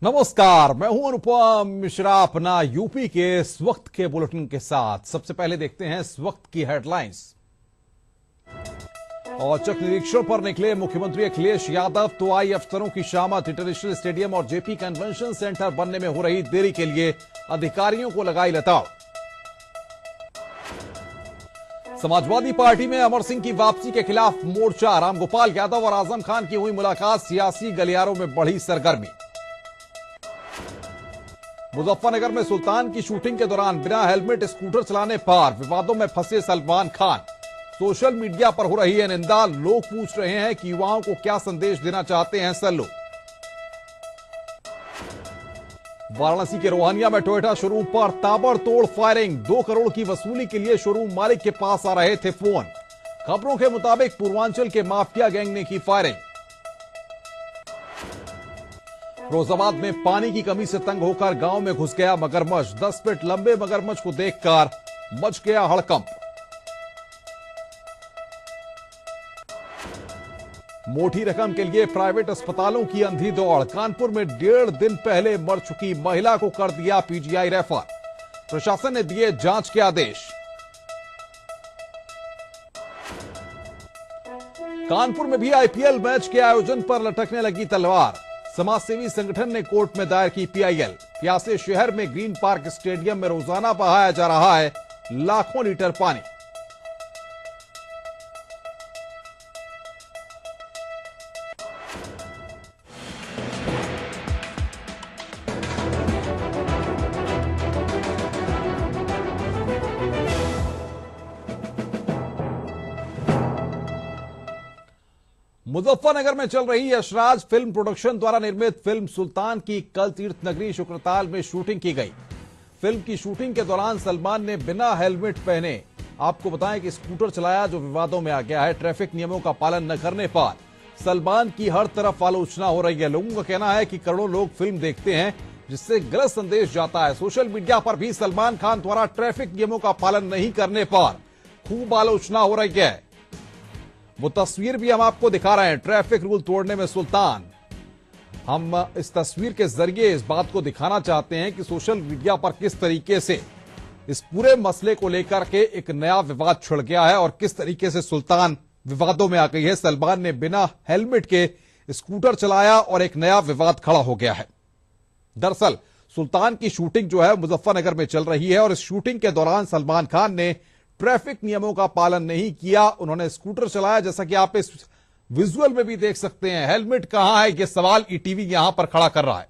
नमस्कार, मैं हूं अनुपम मिश्रा अपना यूपी के इस वक्त के बुलेटिन के साथ। सबसे पहले देखते हैं इस वक्त की हेडलाइंस। औचक निरीक्षण पर निकले मुख्यमंत्री अखिलेश यादव, तो आई अफसरों की शामत। इंटरनेशनल स्टेडियम और जेपी कन्वेंशन सेंटर बनने में हो रही देरी के लिए अधिकारियों को लगाई लताड़। समाजवादी पार्टी में अमर सिंह की वापसी के खिलाफ मोर्चा। रामगोपाल यादव और आजम खान की हुई मुलाकात, सियासी गलियारों में बढ़ी सरगर्मी। मुजफ्फरनगर में सुल्तान की शूटिंग के दौरान बिना हेलमेट स्कूटर चलाने पर विवादों में फंसे सलमान खान। सोशल मीडिया पर हो रही है निंदा। लोग पूछ रहे हैं कि युवाओं को क्या संदेश देना चाहते हैं सल्लू। वाराणसी के रोहानिया में टोयोटा शोरूम पर ताबड़तोड़ फायरिंग। 2 करोड़ की वसूली के लिए शोरूम मालिक के पास आ रहे थे फोन। खबरों के मुताबिक पूर्वांचल के माफिया गैंग ने की फायरिंग। फिरोजाबाद में पानी की कमी से तंग होकर गांव में घुस गया मगरमच्छ। 10 फीट लंबे मगरमच्छ को देखकर मच गया हड़कंप। मोटी रकम के लिए प्राइवेट अस्पतालों की अंधी दौड़। कानपुर में 1.5 दिन पहले मर चुकी महिला को कर दिया पीजीआई रेफर। प्रशासन ने दिए जांच के आदेश। कानपुर में भी आईपीएल मैच के आयोजन पर लटकने लगी तलवार। समाजसेवी संगठन ने कोर्ट में दायर की पीआईएल। प्यासे शहर में ग्रीन पार्क स्टेडियम में रोजाना बहाया जा रहा है लाखों लीटर पानी। मुजफ्फरनगर में चल रही यशराज फिल्म प्रोडक्शन द्वारा निर्मित फिल्म सुल्तान की कल तीर्थ नगरी शुक्रताल में शूटिंग की गई। फिल्म की शूटिंग के दौरान सलमान ने बिना हेलमेट पहने आपको बताएं कि स्कूटर चलाया, जो विवादों में आ गया है। ट्रैफिक नियमों का पालन न करने पर सलमान की हर तरफ आलोचना हो रही है। लोगों का कहना है कि करोड़ों लोग फिल्म देखते हैं, जिससे गलत संदेश जाता है। सोशल मीडिया पर भी सलमान खान द्वारा ट्रैफिक नियमों का पालन नहीं करने पर खूब आलोचना हो रही है। वो तस्वीर भी हम आपको दिखा रहे हैं, ट्रैफिक रूल तोड़ने में सुल्तान। हम इस तस्वीर के जरिए इस बात को दिखाना चाहते हैं कि सोशल मीडिया पर किस तरीके से इस पूरे मसले को लेकर के एक नया विवाद छिड़ गया है और किस तरीके से सुल्तान विवादों में आ गई है। सलमान ने बिना हेलमेट के स्कूटर चलाया और एक नया विवाद खड़ा हो गया है। दरअसल सुल्तान की शूटिंग जो है मुजफ्फरनगर में चल रही है और इस शूटिंग के दौरान सलमान खान ने ट्रैफिक नियमों का पालन नहीं किया। उन्होंने स्कूटर चलाया, जैसा कि आप इस विजुअल में भी देख सकते हैं। हेलमेट कहां है, यह सवाल ईटीवी यहां पर खड़ा कर रहा है।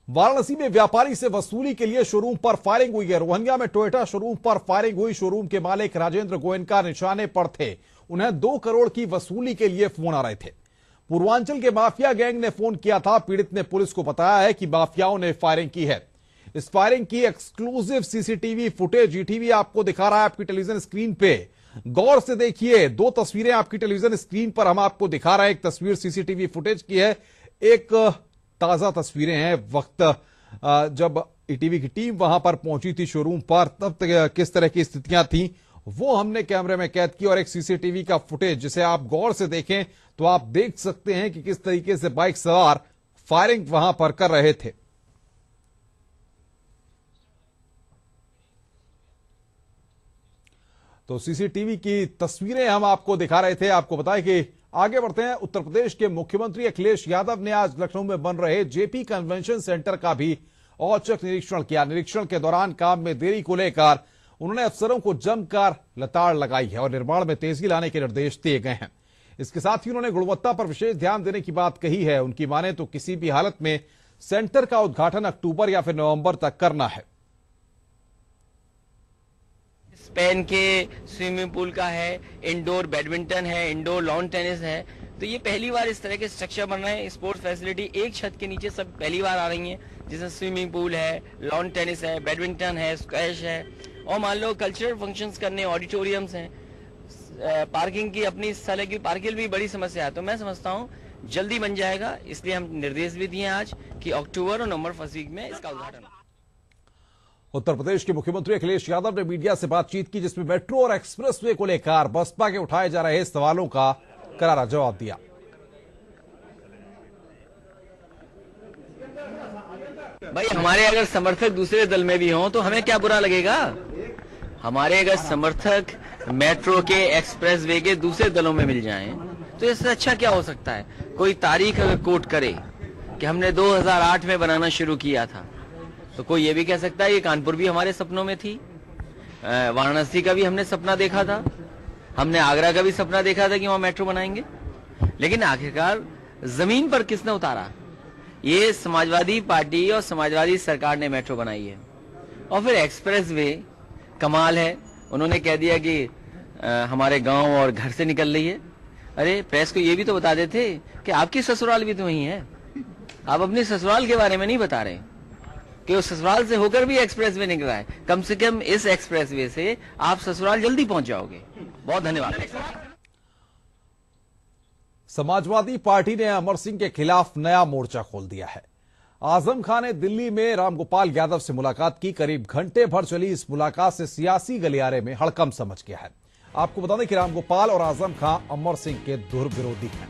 वाराणसी में व्यापारी से वसूली के लिए शोरूम पर फायरिंग हुई है। रोहनिया में टोयोटा शोरूम पर फायरिंग हुई। शोरूम के मालिक राजेंद्र गोयनका निशाने पर थे। उन्हें 2 करोड़ की वसूली के लिए फोन आ रहे थे। पूर्वांचल के माफिया गैंग ने फोन किया था। पीड़ित ने पुलिस को बताया है कि माफियाओं ने फायरिंग की है। इस फायरिंग की एक्सक्लूसिव सीसीटीवी फुटेज ईटीवी आपको दिखा रहा है आपकी टेलीविजन स्क्रीन पे। गौर से देखिए, 2 तस्वीरें आपकी टेलीविजन स्क्रीन पर हम आपको दिखा रहे हैं। एक तस्वीर सीसीटीवी फुटेज की है, एक ताजा तस्वीरें हैं वक्त जब ईटीवी की टीम वहां पर पहुंची थी शोरूम पर, तब तक किस तरह की स्थितियां थी वो हमने कैमरे में कैद की। और एक सीसीटीवी का फुटेज जिसे आप गौर से देखें तो आप देख सकते हैं कि किस तरीके से बाइक सवार फायरिंग वहां पर कर रहे थे। तो सीसीटीवी की तस्वीरें हम आपको दिखा रहे थे। आपको बताएं कि आगे बढ़ते हैं। उत्तर प्रदेश के मुख्यमंत्री अखिलेश यादव ने आज लखनऊ में बन रहे जेपी कन्वेंशन सेंटर का भी औचक निरीक्षण किया। निरीक्षण के दौरान काम में देरी को लेकर उन्होंने अफसरों को जमकर लताड़ लगाई है और निर्माण में तेजी लाने के निर्देश दिए गए हैं। इसके साथ ही उन्होंने गुणवत्ता पर विशेष ध्यान देने की बात कही है। उनकी माने तो किसी भी हालत में सेंटर का उद्घाटन अक्टूबर या फिर नवंबर तक करना है। स्पेन के स्विमिंग पूल का है, इंडोर बैडमिंटन है, इंडोर लॉन टेनिस है। तो ये पहली बार इस तरह के स्ट्रक्चर बन रहे हैं। स्पोर्ट्स फैसिलिटी एक छत के नीचे सब पहली बार आ रही हैं, जिसमें स्विमिंग पूल है, लॉन टेनिस है, बैडमिंटन है, स्क्वैश है और मान लो कल्चरल फंक्शंस करने ऑडिटोरियम्स हैं। पार्किंग की अपनी स्थल की पार्किंग भी बड़ी समस्या है। तो मैं समझता हूँ जल्दी बन जाएगा, इसलिए हम निर्देश भी दिए आज कि अक्टूबर और नवंबर फर्स्ट वीक में इसका उद्घाटन। उत्तर प्रदेश के मुख्यमंत्री अखिलेश यादव ने मीडिया से बातचीत की, जिसमें मेट्रो और एक्सप्रेसवे को लेकर बसपा के उठाए जा रहे सवालों का करारा जवाब दिया। भाई, हमारे अगर समर्थक दूसरे दल में भी हों तो हमें क्या बुरा लगेगा। हमारे अगर समर्थक मेट्रो के, एक्सप्रेसवे के दूसरे दलों में मिल जाएं तो इससे अच्छा क्या हो सकता है। कोई तारीख अगर कोट करे कि हमने 2008 में बनाना शुरू किया था, तो कोई ये भी कह सकता है कि कानपुर भी हमारे सपनों में थी, वाराणसी का भी हमने सपना देखा था, हमने आगरा का भी सपना देखा था कि वहां मेट्रो बनाएंगे। लेकिन आखिरकार जमीन पर किसने उतारा? ये समाजवादी पार्टी और समाजवादी सरकार ने मेट्रो बनाई है। और फिर एक्सप्रेसवे कमाल है, उन्होंने कह दिया कि हमारे गांव और घर से निकल रही है। अरे, प्रेस को ये भी तो बता देते कि आपकी ससुराल भी तो वही है। आप अपने ससुराल के बारे में नहीं बता रहे कि उस ससुराल से होकर भी एक्सप्रेसवे निकल रहा है। कम से कम इस एक्सप्रेसवे से आप ससुराल जल्दी पहुंच जाओगे। बहुत धन्यवाद। समाजवादी पार्टी ने अमर सिंह के खिलाफ नया मोर्चा खोल दिया है। आजम खान ने दिल्ली में रामगोपाल यादव से मुलाकात की। करीब घंटे भर चली इस मुलाकात से सियासी गलियारे में हड़कंप समझ गया है। आपको बता दें कि रामगोपाल और आजम खान अमर सिंह के धुर विरोधी हैं।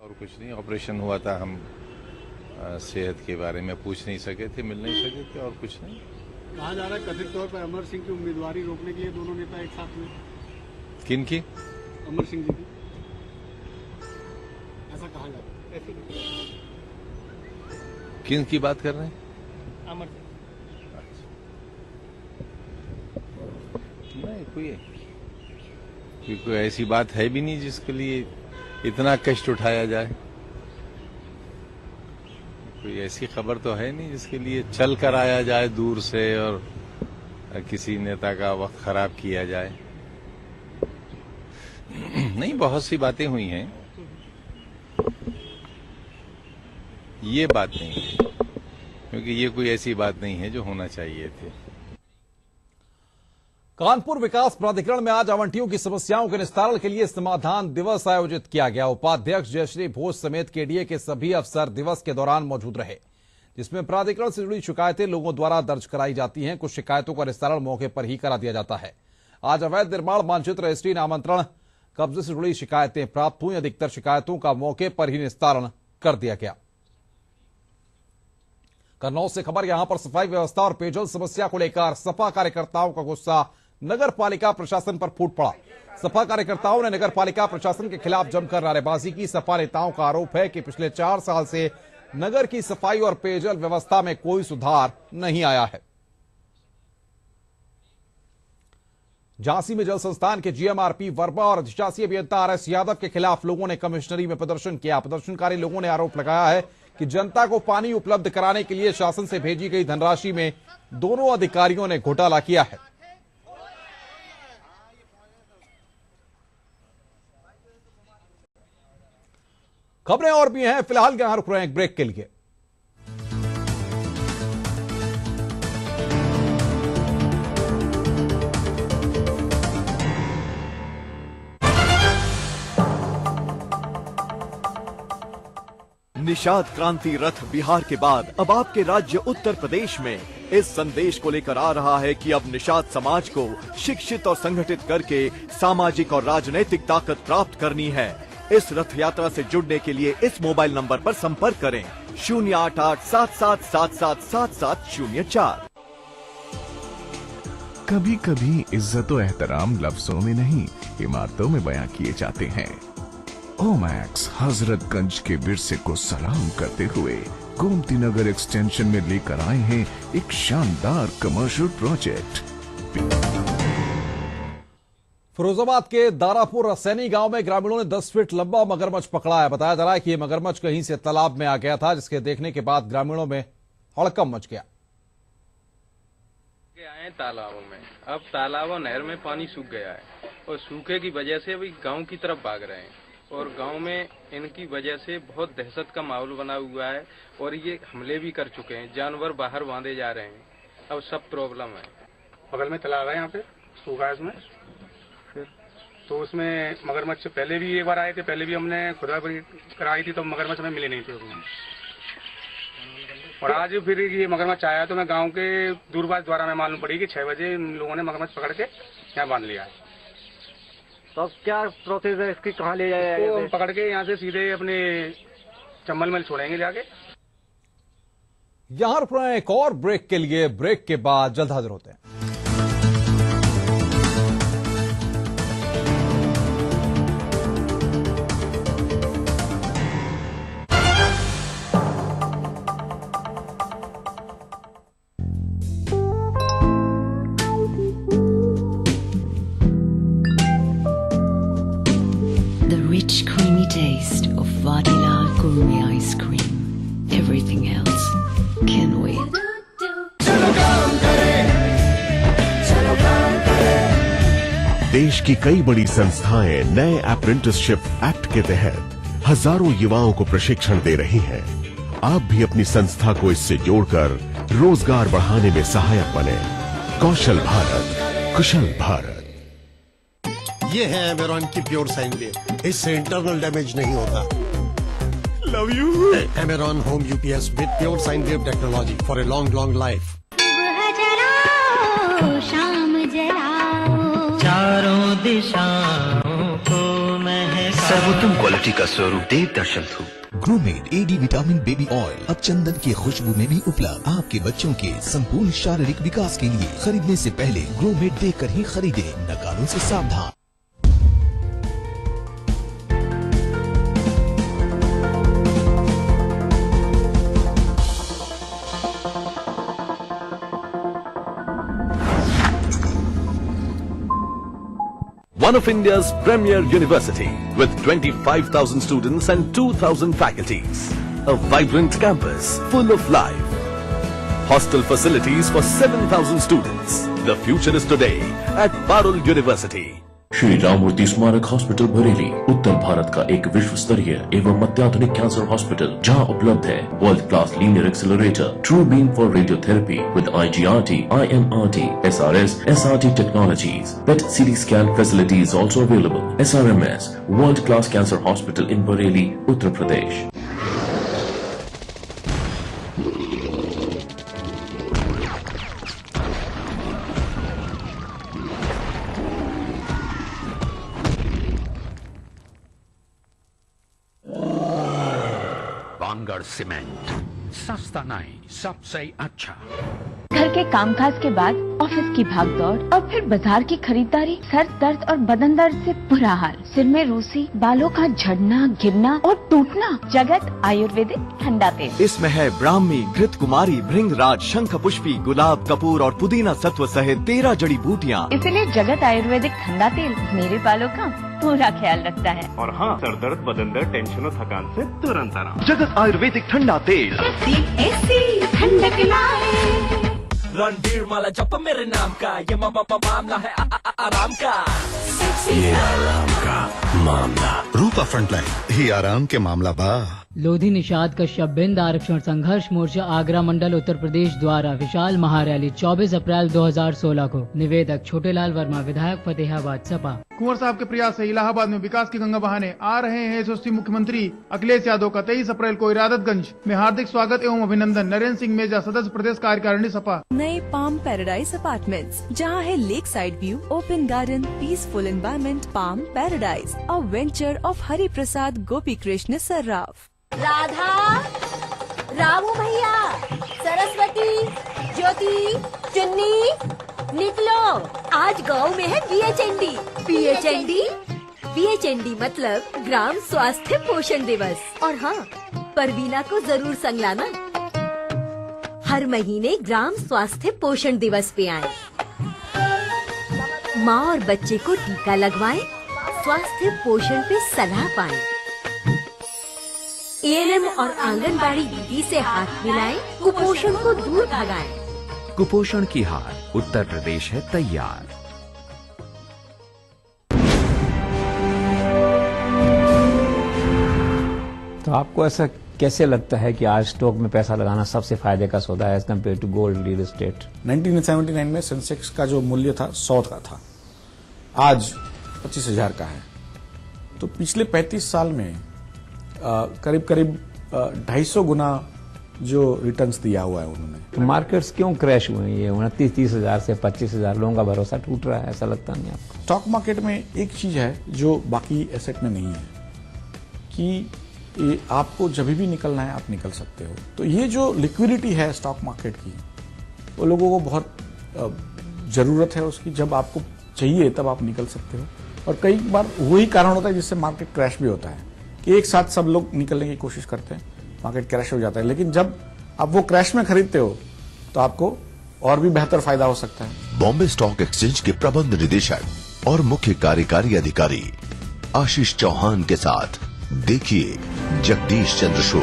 और कुछ नहीं, ऑपरेशन हुआ था, हम सेहत के बारे में पूछ नहीं सके थे, मिल नहीं सके थे, और कुछ नहीं। कहा जा रहा है कथित तौर पर अमर सिंह की उम्मीदवारी रोकने के लिए दोनों नेता एक साथ में। किन की? अमर सिंह जी की, ऐसा कहा जा रहा है। किन की बात कर रहे हैं? अमर सिंह। नहीं, कोई ऐसी बात है भी नहीं जिसके लिए इतना कष्ट उठाया जाए। कोई ऐसी खबर तो है नहीं जिसके लिए चल कर आया जाए दूर से और किसी नेता का वक्त खराब किया जाए। नहीं, बहुत सी बातें हुई हैं, ये बात नहीं है, क्योंकि ये कोई ऐसी बात नहीं है जो होना चाहिए थे। कानपुर विकास प्राधिकरण में आज आवंटियों की समस्याओं के निस्तारण के लिए समाधान दिवस आयोजित किया गया। उपाध्यक्ष जयश्री भोज समेत केडीए के सभी अफसर दिवस के दौरान मौजूद रहे, जिसमें प्राधिकरण से जुड़ी शिकायतें लोगों द्वारा दर्ज कराई जाती हैं। कुछ शिकायतों का निस्तारण मौके पर ही करा दिया जाता है। आज अवैध निर्माण मानचित्र रजिस्ट्री नामांतरण कब्जे से जुड़ी शिकायतें प्राप्त हुई। अधिकतर शिकायतों का मौके पर ही निस्तारण कर दिया गया। कन्नौज से खबर, यहां पर सफाई व्यवस्था और पेयजल समस्या को लेकर सपा कार्यकर्ताओं का गुस्सा नगर पालिका प्रशासन पर फूट पड़ा। सपा कार्यकर्ताओं ने नगर पालिका प्रशासन के खिलाफ जमकर नारेबाजी की। सपा नेताओं का आरोप है कि पिछले 4 साल से नगर की सफाई और पेयजल व्यवस्था में कोई सुधार नहीं आया है। झांसी में जल संस्थान के जीएमआरपी वर्मा और अधिशासी अभियंता आरएस यादव के खिलाफ लोगों ने कमिश्नरी में प्रदर्शन किया। प्रदर्शनकारी लोगों ने आरोप लगाया है कि जनता को पानी उपलब्ध कराने के लिए शासन से भेजी गई धनराशि में दोनों अधिकारियों ने घोटाला किया है। खबरें और भी हैं, फिलहाल यहां रुक रहे हैं एक ब्रेक के लिए। निषाद क्रांति रथ बिहार के बाद अब आपके राज्य उत्तर प्रदेश में इस संदेश को लेकर आ रहा है कि अब निषाद समाज को शिक्षित और संगठित करके सामाजिक और राजनैतिक ताकत प्राप्त करनी है। इस रथ यात्रा से जुड़ने के लिए इस मोबाइल नंबर पर संपर्क करें 088-7777-7704। कभी कभी इज्जत और एहतराम लफ्जों में नहीं, इमारतों में बयां किए जाते हैं। ओमैक्स हजरतगंज के विरसे को सलाम करते हुए गोमती नगर एक्सटेंशन में लेकर आए हैं एक शानदार कमर्शियल प्रोजेक्ट। फिरोजाबाद के दारापुर रसैनी गांव में ग्रामीणों ने 10 फीट लंबा मगरमच्छ पकड़ा है। बताया जा रहा है कि यह मगरमच्छ कहीं से तालाब में आ गया था, जिसके देखने के बाद ग्रामीणों में हड़कंप मच गया। आए हैं तालाबों में, अब तालाब और नहर में पानी सूख गया है और सूखे की वजह से अभी गांव की तरफ भाग रहे हैं और गांव में इनकी वजह से बहुत दहशत का माहौल बना हुआ है और ये हमले भी कर चुके हैं, जानवर बाहर बांधे जा रहे हैं, अब सब प्रॉब्लम है। बगल में तालाब है यहाँ पे सूखा है इसमें, फिर तो उसमें मगरमच्छ पहले भी एक बार आए थे, पहले भी हमने खुदाई कराई थी तो मगरमच्छ हमें मिले नहीं थे उसमें। और आज फिर ये मगरमच्छ आया तो मैं गांव के दूरबाज द्वारा में मालूम पड़ी कि 6 बजे इन लोगों ने मगरमच्छ पकड़ के यहाँ बांध लिया है। तो क्या प्रोसेस है इसकी, कहाँ ले जाया तो हम पकड़ के यहाँ से सीधे अपने चंबल में छोड़ेंगे जाके। यहां रुक रहे हैं एक और ब्रेक के लिए, ब्रेक के बाद जल्द हाजिर होते हैं। The rich, creamy taste of Vadilal Gourmet ice cream. Everything else can wait. देश की कई बड़ी संस्थाएं नए अप्रेंटिसशिप एक्ट के तहत हजारों युवाओं को प्रशिक्षण दे रही हैं। आप भी अपनी संस्था को इससे जोड़कर रोजगार बढ़ाने में सहायक बने। कौशल भारत, कुशल भारत। ये है एमेरॉन की प्योर साइन वेव, इससे इंटरनल डैमेज नहीं होता। Love you. Amaron home UPS with pure sine wave technology for a long long life. शाम जलाओ, चारों दिशाओं को महका। सर्वोत्तम क्वालिटी का स्वरूप देव दर्शन धूप। Gromed AD vitamin baby oil अब चंदन की खुशबू में भी उपलब्ध। आपके बच्चों के संपूर्ण शारीरिक विकास के लिए खरीदने से पहले ग्रोमेड देखकर ही खरीदे, नकारों से सावधान। One of India's premier university with 25,000 students and 2,000 faculties. A vibrant campus full of life. Hostel facilities for 7,000 students. The future is today at Parul University. Shri Ramamurthy स्मारक हॉस्पिटल बरेली उत्तर भारत का एक विश्व स्तरीय एवं अत्याधुनिक कैंसर हॉस्पिटल, जहां उपलब्ध है world class linear accelerator, true beam for radiotherapy with IGRT, IMRT, SRS, SRT technologies, PET CT scan facilities also available. SRMS, world class cancer hospital in Bareilly, Uttar Pradesh. Cement सस्ता नहीं, सबसे अच्छा। घर के कामकाज के बाद ऑफिस की भागदौड़ और फिर बाजार की खरीदारी, सर दर्द और बदन दर्द से बुरा हाल, सिर में रूसी, बालों का झड़ना, गिरना और टूटना। जगत आयुर्वेदिक ठंडा तेल। इसमें है ब्राह्मी, घृत कुमारी, भृंगराज, शंख पुष्पी, गुलाब, कपूर और पुदीना सत्व सहित 13 जड़ी बूटियाँ। इसलिए जगत आयुर्वेदिक ठंडा तेल मेरे बालों का पूरा ख्याल रखता है। और हाँ, सर दर्द, बदन दर्द, टेंशन और थकान से तुरंत आराम। जगत आयुर्वेदिक ठंडा तेल। ठंडक लाए। रणधीर माला जप मेरे नाम का, ये मामला है आराम का। ये आराम का मामला। रूपा फ्रंटलाइन ही आराम के मामला बा। लोधी निषाद कश्यप बिंद आरक्षण संघर्ष मोर्चा आगरा मंडल उत्तर प्रदेश द्वारा विशाल महारैली 24 अप्रैल 2016 को। निवेदक छोटेलाल वर्मा, विधायक फतेहाबाद सपा। कुंवर साहब के प्रयास से इलाहाबाद में विकास की गंगा बहाने आ रहे हैं यशस्वी मुख्यमंत्री अखिलेश यादव का 23 अप्रैल को इरादतगंज में हार्दिक स्वागत एवं अभिनंदन। नरेंद्र सिंह मेजा, सदस्य प्रदेश कार्यकारिणी सपा। नए पाम पैराडाइज अपार्टमेंट्स, जहां है lake side view, open garden, peaceful environment. Palm paradise, a venture of Hari Prasad Gopi Krishna Saraf. Radha, Ramu भैया, सरस्वती, ज्योति, चुन्नी, निकलो। आज गांव में है BHND। BHND मतलब ग्राम स्वास्थ्य पोषण दिवस। और हाँ, परवीना को जरूर संग लाना। हर महीने ग्राम स्वास्थ्य पोषण दिवस पे आए, माँ और बच्चे को टीका लगवाएं, स्वास्थ्य पोषण पे सलाह पाएं, ANM और आंगनबाड़ी दीदी से हाथ मिलाएं, कुपोषण को दूर भगाएं। कुपोषण की हार उत्तर प्रदेश है तैयार। तो आपको ऐसा कैसे लगता है कि आज स्टॉक में पैसा लगाना सबसे फायदे का सौदा है as compare to gold, real estate? 1979 में सेंसेक्स का जो मूल्य था 100 का था, आज 25,000 का है। तो पिछले 35 साल में करीब 250 गुना जो रिटर्न्स दिया हुआ है उन्होंने। तो मार्केट्स क्यों क्रैश हुए हैं? ये 29-30 हजार से 25,000 लोगों का भरोसा टूट रहा है, ऐसा लगता नहीं आपको? स्टॉक मार्केट में एक चीज है जो बाकी एसेट में नहीं है कि ये आपको जब भी निकलना है आप निकल सकते हो। तो ये जो लिक्विडिटी है स्टॉक मार्केट की, वो लोगों को बहुत जरूरत है उसकी। जब आपको चाहिए तब आप निकल सकते हो। और कई बार वही कारण होता है जिससे मार्केट क्रैश भी होता है कि एक साथ सब लोग निकलने की कोशिश करते हैं, मार्केट क्रैश हो जाता है। लेकिन जब आप वो क्रैश में खरीदते हो तो आपको और भी बेहतर फायदा हो सकता है। बॉम्बे स्टॉक एक्सचेंज के प्रबंध निदेशक और मुख्य कार्यकारी अधिकारी आशीष चौहान के साथ देखिए जगदीश चंद्र शो।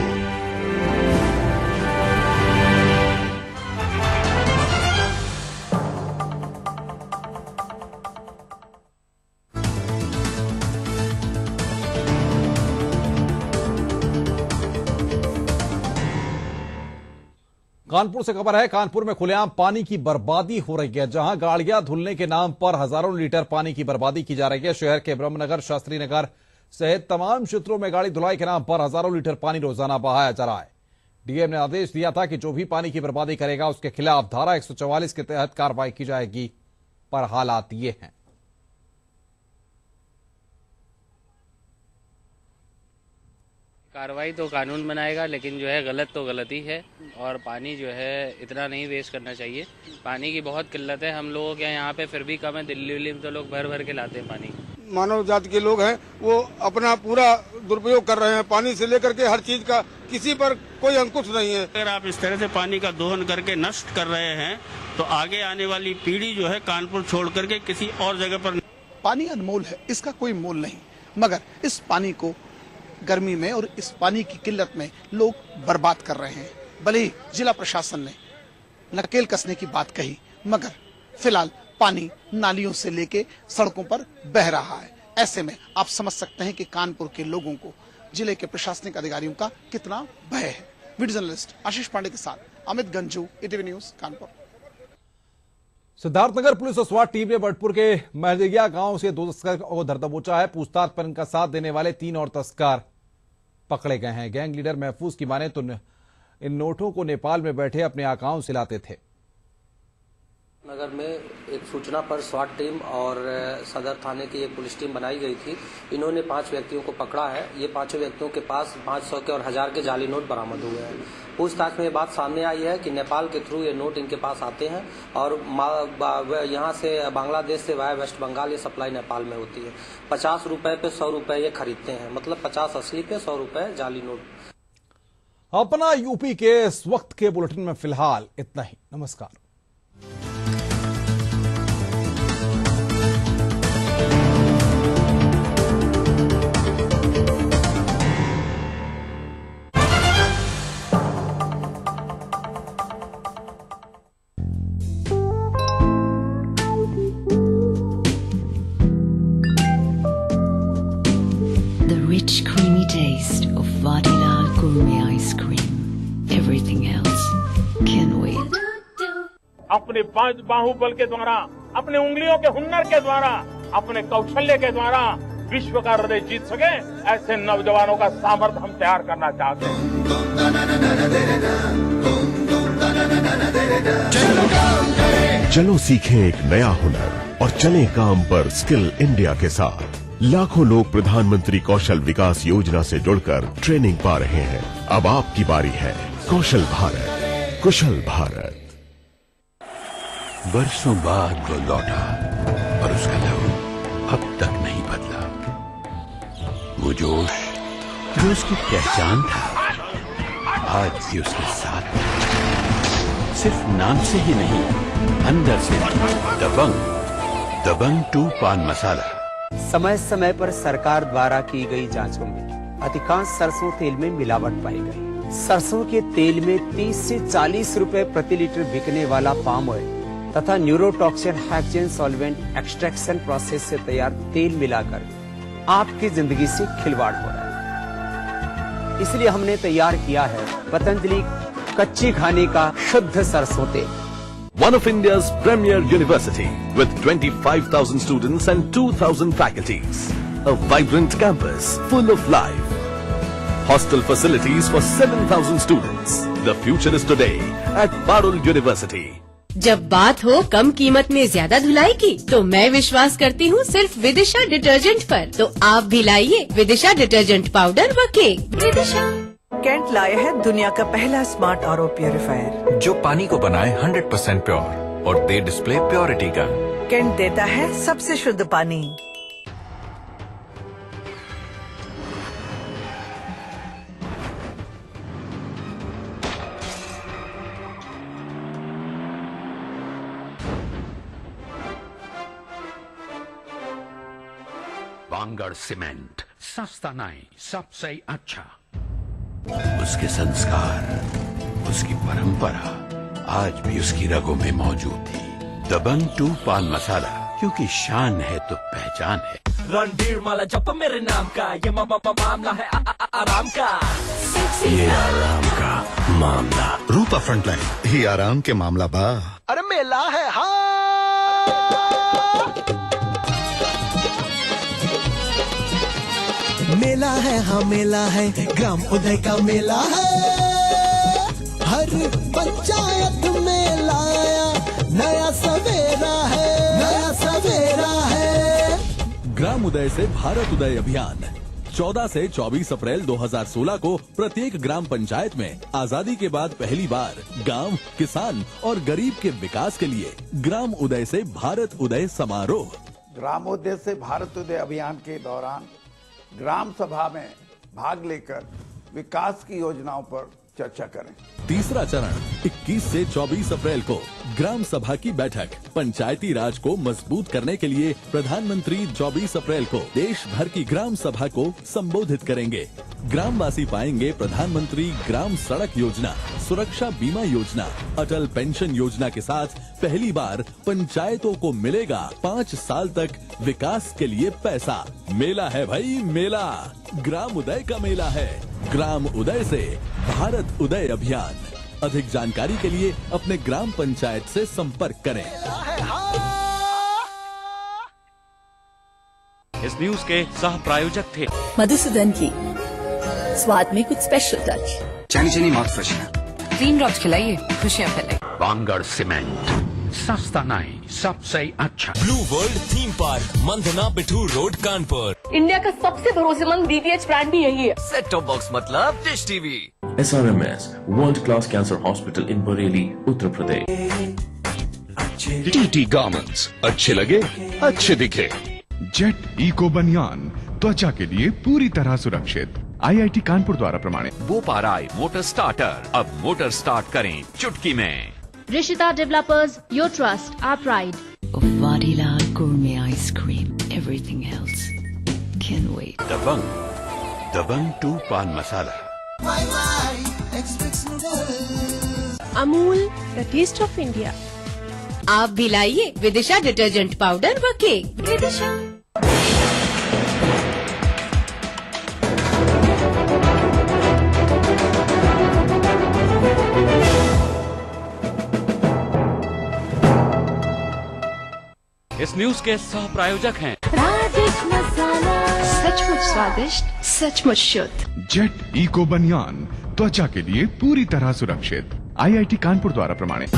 कानपुर से खबर है। कानपुर में खुलेआम पानी की बर्बादी हो रही है, जहां गाड़ियां धुलने के नाम पर हजारों लीटर पानी की बर्बादी की जा रही है। शहर के ब्रह्मनगर, शास्त्री नगर सहित तमाम क्षेत्रों में गाड़ी धुलाई के नाम पर हजारों लीटर पानी रोजाना बहाया जा रहा है। डीएम ने आदेश दिया था कि जो भी पानी की बर्बादी करेगा उसके खिलाफ धारा 144 के तहत कार्रवाई की जाएगी, पर हालात ये हैं। कार्रवाई तो कानून बनाएगा, लेकिन जो है गलत तो गलत ही है। और पानी जो है इतना नहीं वेस्ट करना चाहिए। पानी की बहुत किल्लत है हम लोगों के यहाँ पे, फिर भी कम है। दिल्ली में तो लोग भर भर के लाते हैं पानी। मानव जाति के लोग हैं वो अपना पूरा दुरुपयोग कर रहे हैं। पानी से लेकर के हर चीज का किसी पर कोई अंकुश नहीं है। अगर आप इस तरह से पानी का दोहन करके नष्ट कर रहे हैं तो आगे आने वाली पीढ़ी जो है कानपुर छोड़ करके किसी और जगह पर। पानी अनमोल है, इसका कोई मोल नहीं, मगर इस पानी को गर्मी में और इस पानी की किल्लत में लोग बर्बाद कर रहे हैं। भले ही जिला प्रशासन ने नकेल कसने की बात कही, मगर फिलहाल पानी नालियों से लेके सड़कों पर बह रहा है। ऐसे में आप समझ सकते हैं कि कानपुर के लोगों को जिले के प्रशासनिक अधिकारियों का कितना भय है। वीडियो जर्नलिस्ट आशीष पांडे के साथ Amit Ganju, ETV news, Kanpur. Siddharthnagar police और स्वाट टीम ने बटपुर के महजिया गांव से 2 तस्कर को धर दबोचा है। पूछताछ पर इनका साथ देने वाले 3 और तस्कर पकड़े गए हैं। गैंग लीडर महफूज की माने तो इन नोटों को नेपाल में बैठे अपने आकाओं से लाते थे। नगर में एक सूचना पर स्वाट टीम और सदर थाने की एक पुलिस टीम बनाई गई थी। इन्होंने 5 व्यक्तियों को पकड़ा है। ये 5 व्यक्तियों के पास 500 के और 1000 के जाली नोट बरामद हुए हैं। पूछताछ में ये बात सामने आई है कि नेपाल के थ्रू ये नोट इनके पास आते हैं और यहाँ से बांग्लादेश से वाया वेस्ट बंगाल ये सप्लाई नेपाल में होती है। 50 रुपए पे 100 रुपए ये खरीदते हैं, मतलब 50 असली पे 100 रुपए जाली नोट। अपना यूपी के इस वक्त के बुलेटिन में फिलहाल इतना ही। नमस्कार। Rich creamy taste of Vadilal gourmet ice cream. Everything else can wait. अपने 5 बाहुबल के द्वारा, अपने उंगलियों के हुनर के द्वारा, अपने कौशल्य के द्वारा विश्व का हृदय जीत सके, ऐसे नौजवानों का सामर्थ्य हम तैयार करना चाहते हैं। चलो सीखें एक नया हुनर और चलें काम पर स्किल इंडिया के साथ। लाखों लोग प्रधानमंत्री कौशल विकास योजना से जुड़कर ट्रेनिंग पा रहे हैं। अब आपकी बारी है। कौशल भारत, कुशल भारत। बरसों बाद वो लौटा और उसका लहू अब तक नहीं बदला। वो जोश जो उसकी पहचान था आज भी उसके साथ है। सिर्फ नाम से ही नहीं, अंदर से दबंग 2 पान मसाला। समय समय पर सरकार द्वारा की गई जांचों में अधिकांश सरसों तेल में मिलावट पाई गई। सरसों के तेल में 30 से 40 रुपए प्रति लीटर बिकने वाला पाम ऑयल तथा neurotoxin hexane solvent extraction process से तैयार तेल मिलाकर आपकी जिंदगी से खिलवाड़ हो रहा है। इसलिए हमने तैयार किया है पतंजलि कच्ची घानी का शुद्ध सरसों तेल। One of India's premier university with 25,000 students and 2,000 faculties. A vibrant campus full of life. Hostel facilities for 7,000 students. The future is today at Parul University. जब बात हो कम कीमत में ज्यादा धुलाई की, तो मैं विश्वास करती हूँ सिर्फ विदिशा डिटर्जेंट पर। तो आप भी लाइए विदिशा डिटर्जेंट पाउडर व केक। विदिशा। कैंट लाया है दुनिया का पहला स्मार्ट आरओ प्यूरिफायर जो पानी को बनाए 100% प्योर और दे डिस्प्ले प्योरिटी का। कैंट देता है सबसे शुद्ध पानी। वांगड़ सीमेंट, सस्ता नहीं सबसे अच्छा। उसके संस्कार, उसकी परंपरा आज भी उसकी रगों में मौजूद थी। दबंग 2 पान मसाला, क्योंकि शान है तो पहचान है। रणधीर माला जप मेरे नाम का, ये मामला है आराम का। ये आराम का मामला। रूपा फ्रंटलाइन, ये आराम के मामला बा। अरे मेला है हाँ। मेला है हाँ मेला है, ग्राम उदय का मेला है। हर पंचायत में लाया नया सवेरा है, नया सवेरा है। ग्राम उदय से भारत उदय अभियान 14 से 24 अप्रैल 2016 को प्रत्येक ग्राम पंचायत में आजादी के बाद पहली बार गांव, किसान और गरीब के विकास के लिए ग्राम उदय से भारत उदय समारोह। ग्रामोदय से भारत उदय अभियान के दौरान ग्राम सभा में भाग लेकर विकास की योजनाओं पर चर्चा करें। तीसरा चरण 21 से 24 अप्रैल को ग्राम सभा की बैठक। पंचायती राज को मजबूत करने के लिए प्रधानमंत्री 24 अप्रैल को देश भर की ग्राम सभा को संबोधित करेंगे। ग्रामवासी पाएंगे प्रधानमंत्री ग्राम सड़क योजना, सुरक्षा बीमा योजना, अटल पेंशन योजना के साथ पहली बार पंचायतों को मिलेगा 5 साल तक विकास के लिए पैसा। मेला है भाई मेला, ग्राम उदय का मेला है। ग्राम उदय से भारत उदय अभियान। अधिक जानकारी के लिए अपने ग्राम पंचायत से संपर्क करें। इस न्यूज के सह प्रायोजक थे मधुसूदन की, स्वाद में कुछ स्पेशल टच। चनी मॉक फ्रेश ग्रीन रॉक खिलाइए, खुशियाँ फैलाइए। वांगड़ सीमेंट, सस्ता नहीं सबसे अच्छा। Blue world theme park, Mandhana Bithoor road, Kanpur. India का सबसे भरोसेमंद डीटीएच ब्रांड भी यही है। सेट टॉप बॉक्स मतलब dish TV. SRMS world class cancer hospital in Bareilly, Uttar Pradesh. TT garments, अच्छे लगे अच्छे दिखे। जेट इको बनियान, त्वचा के लिए पूरी तरह सुरक्षित। IIT कानपुर द्वारा प्रमाणित। बोपाराय मोटर स्टार्टर, अब मोटर स्टार्ट करें चुटकी में। Rishita Developers, your trust, our pride. Vadilal Gourmet Ice Cream. Everything else can wait. दबंग 2 पान मसाला। Amul, the taste of India. आप भी लाइए विदिशा डिटर्जेंट पाउडर व केक। विदिशा। इस न्यूज के सह प्रायोजक हैं राजेश मसाला, सचमुच स्वादिष्ट, सचमुच शुद्ध। जेट इको बनियान, त्वचा के लिए पूरी तरह सुरक्षित। IIT कानपुर द्वारा प्रमाणित।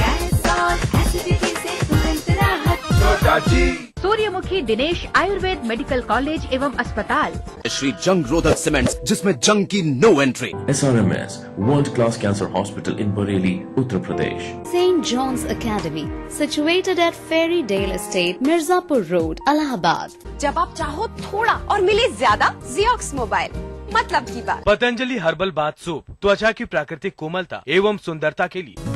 सूर्यमुखी दिनेश आयुर्वेद मेडिकल कॉलेज एवं अस्पताल। श्री जंग रोधक सीमेंट, जिसमें जंग की no entry. SRMS world class cancer hospital in Bareilly, Uttar Pradesh. St. John's Academy, situated at Fairy Dale Estate, Mirzapur Road, Allahabad. जब आप चाहो थोड़ा और मिले ज्यादा, Xerox मोबाइल मतलब की बात। पतंजलि हर्बल बाथ सूप, त्वचा की प्राकृतिक कोमलता एवं सुंदरता के लिए।